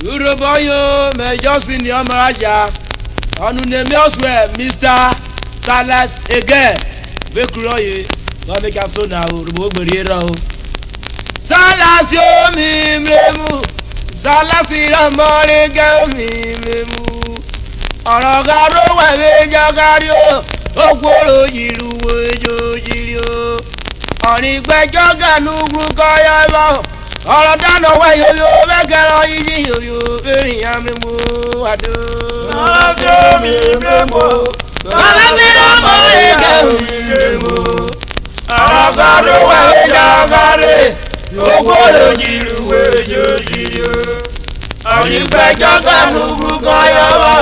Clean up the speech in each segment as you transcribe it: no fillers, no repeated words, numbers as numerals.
Urhobo yo me just in your maraja. Onu ne me oswe Mr. Salas again. Be kuro ye. Go make am so na Urhobo gbere ra o. Salas yo mi mremu. Salas ira more ge mi mremu. Ọ̀rọ̀ garo wa we jagari o. Ogboro yiru ojo jiri o. Oni gbejo ganu gru ko ya lo. Ọ̀rọ̀ Tano wa yoyo begero yiji yoyo erin amemu ado. Salas yo mi mremu. Salas ira more ge mi mremu. Ọ̀rọ̀ garo wa we jagari. Ogboro yiru ojo jiri o. Oni gbejo ganu gru ko ya lo.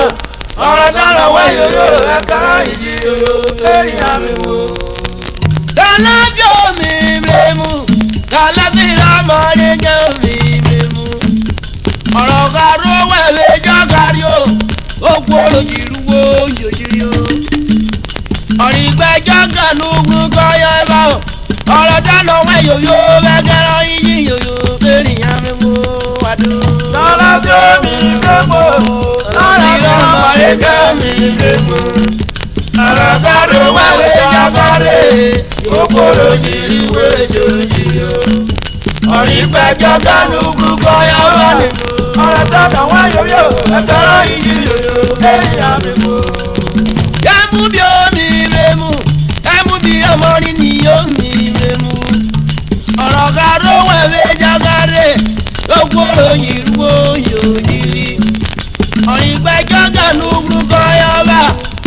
Ọ̀rọ̀ Tano wa yoyo begero yiji yoyo erin amemu. Salas yo mi mremu. Salas ira more ge mi mremu. Ọ̀rọ̀ garo wa we jagari o. Ogboro yiru ojo jiri o. Ọ̀rọ̀ ìgbẹ́jọ́ ganu gru ko ya lo. Ọ̀rọ̀ Tano wa yoyo begero yiji yoyo erin amemu ado. Salas yo mi mremu. Salas ira more ge mi mremu. Ọ̀rọ̀ Tano wa we jagari. Ogboro yiru ojo jiri o. Ọ̀rọ̀ ìgbẹ́jọ́ ganu gru ko ya lo. Ọ̀rọ̀ Tano wa yoyo begero yiji yoyo erin amemu. Emu bi omi remu, emu bi ọmọrí ni omi remu. Ọ̀rọ̀ garo wẹ̀wẹ̀ jagare, ogboro yiruwo yòòyìrì. Ọ̀rọ̀ ìgbẹ́jọ́ ganu gbúgbọ́ yọba,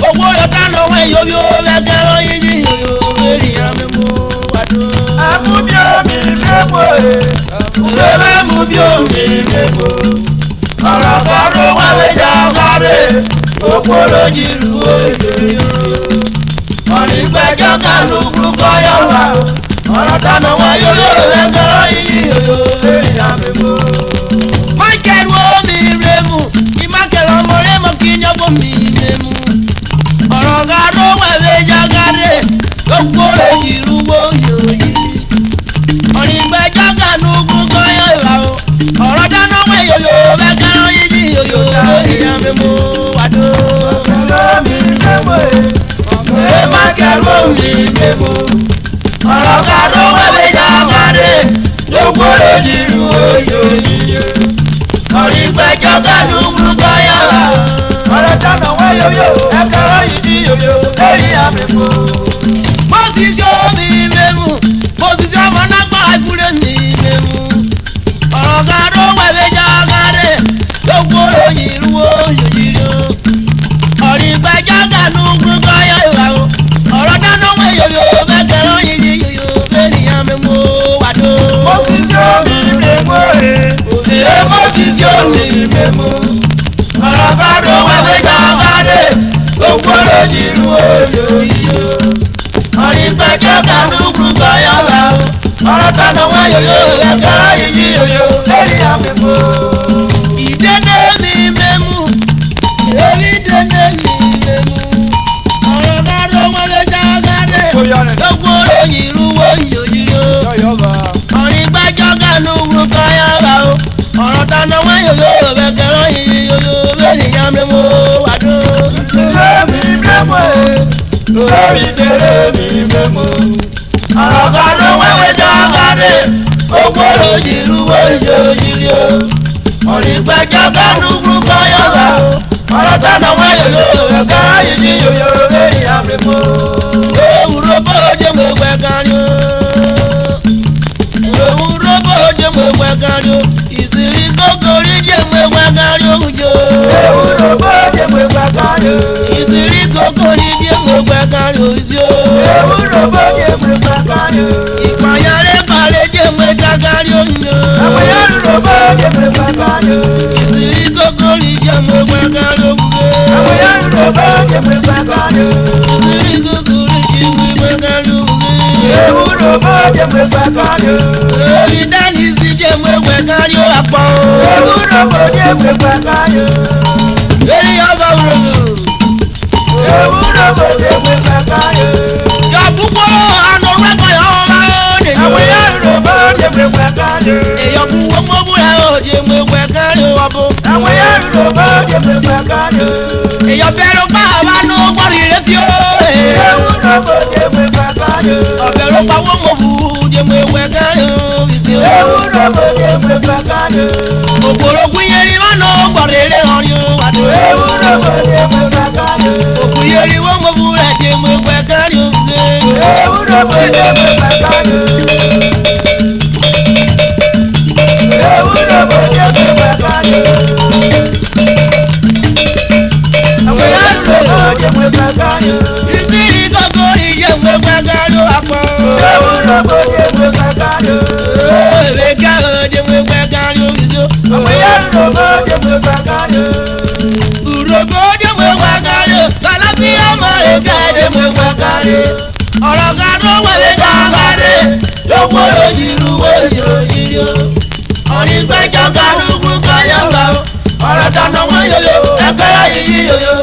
ogboro Tano wẹ̀ yóyó lẹ́gẹ̀rọ yíyí yòyó lórí amẹ́mú wàdó. Emu bi omi remu. Emu bi omi remu. Ọ̀rọ̀ garo wẹ̀wẹ̀ jagare. Ogboro yiruwo yòyó. Ọ̀rọ̀ ìgbẹ́jọ́ ganu gbúgbọ́ yọba, ọ̀rọ̀ Tano wẹ̀ yóyó lẹ́gẹ̀rọ yíyí yòyó lórí amẹ́mú. Mákẹ́rù omi remu, ìmákẹ́rù ọmọ remu kí n yọ̀bọ̀ mi remu. Ọ̀rọ̀ garo wẹ̀wẹ̀ jagare, ogboro yiruwo yòyó. Ọ̀rọ̀ ìgbẹ́jọ́ ganu gbúgbọ́ yọba o, ọ̀rọ̀ Tano wẹ̀ yóyó lẹ́gẹ̀rọ yíyí yòyó lórí amẹ́mú wàdó. Mákẹ́rù omi remu. Ọ̀rọ̀ garo wẹ̀wẹ̀ jagare. Ogboro yiruwo yòyó. Ọ̀rọ̀ ìgbẹ́jọ́ ganu gbúgbọ́ yọba. Ọ̀rọ̀ Tano wa yoyo begero yiji yoyo erin amemu. Moses omi remu, Moses ọmọ nágbà ìfúre mi remu. Ọ̀rọ̀ garo wẹ̀wẹ̀ jagare, ogboro yiruwo yòyó. Ọ̀rọ̀ ìgbẹ́jọ́ ganu gbúgbọ́ yọba o, ọ̀rọ̀ Tano wẹ̀ yòyó begero yíyí yòyó lórí amẹ́mú wàdó. Moses omi remu. Moses omi remu. Ọ̀rọ̀ garo wẹ̀wẹ̀ jagare. Ogboro yiruwo yòyó. Ọ̀rọ̀ ìgbẹ́jọ́ ganu gbúgbọ́ yọba. Ọ̀rọ̀ Tano wa yoyo begero yiji yoyo erin amemu. Ìdènà mi mẹ́mú, èmi dènà mi mẹ́mú. Ọ̀rọ̀ garo wẹ̀wẹ̀ jagare, ogboro yiruwo yòyó. Ọ̀rọ̀ ìgbẹ́jọ́ ganu gbúgbọ́ yọba o, ọ̀rọ̀ Tano wẹ̀ yòyó begero yíyí yòyó lórí amẹ́mú wàdó. Ọ̀rọ̀ garo wẹ̀wẹ̀ jagare. Ogboro yiruwo yòyó. Ọ̀rọ̀ ìgbẹ́jọ́ ganu gbúgbọ́ yọba. Ọ̀rọ̀ Tano wa yoyo begero yiji yoyo erin amemu. Urhobo je mo gbe kan yo. Urhobo je mo gbe kan yo. Ìsìrí kòkòrí je mo gbe kan yo jo. Urhobo je mo gbe kan yo. Ìsìrí kòkòrí je mo gbe kan yo jo. Urhobo je mo gbe kan yo. Ìpàyàrẹ́ balẹ̀ je mo gbe kan yo jo. Urhobo je mo gbe kan yo. Ìsìrí kòkòrí je mo gbe kan yo jo. Urhobo je mo gbe kan yo. Ìsìrí kòkòrí je mo gbe kan yo jo. Urhobo je mo gbe kan yo. Orí dání sí je mo gbe kan yo àpọ̀. Urhobo je mo gbe kan yo. Lórí ọba òròdò. Urhobo je mo gbe kan yo. Yọ púpọ̀ àná wẹ́pọ̀ yọ ọmọ òde. Urhobo je mo gbe kan yo. Èyàn kú wọ́n mọ́ búra òde mo gbe kan yo ọbọ̀. Urhobo de me pagano. Èyàn bẹ̀rù pa àwa ló gbọ́dọ̀ ìrẹ́ fi ó. Urhobo de me pagano. Ọ̀bẹ̀rù pa wọ́n mọ̀ wù de me wẹ̀ gánà. Urhobo de me pagano. Ògbòrògùn yẹn ni wọ́n lọ gbọ́dọ̀ ìrẹ́ hàn ní wàdó. Urhobo de me pagano. Òkú yẹn ni wọ́n mọ̀ wù rẹ̀ de me wẹ̀ gánà. Urhobo de me pagano. Urhobo de me pagano. Urhobo de me pagano. Ìbírí gbogbo ìyẹn me wẹ̀ gánà àpọ̀. Urhobo de me pagano. Èwe gánà de me wẹ̀ gánà òbíso. Urhobo de me pagano. Urhobo de me wẹ̀ gánà. Kàlàfí ọmọ rẹ̀ gá de me wẹ̀ gánà. Ọ̀rọ̀ gánà wẹ̀lẹ̀ gánà. Lọ́pọ̀ òjìlú wẹ̀lẹ̀ òjìlú. Ọ̀nìgbẹ́jọ́ gánà kú kọ́yọ̀ gbà. Ọ̀rọ̀ dáná wọ́n yòyò. Ẹgbẹ́ yìí yòyò.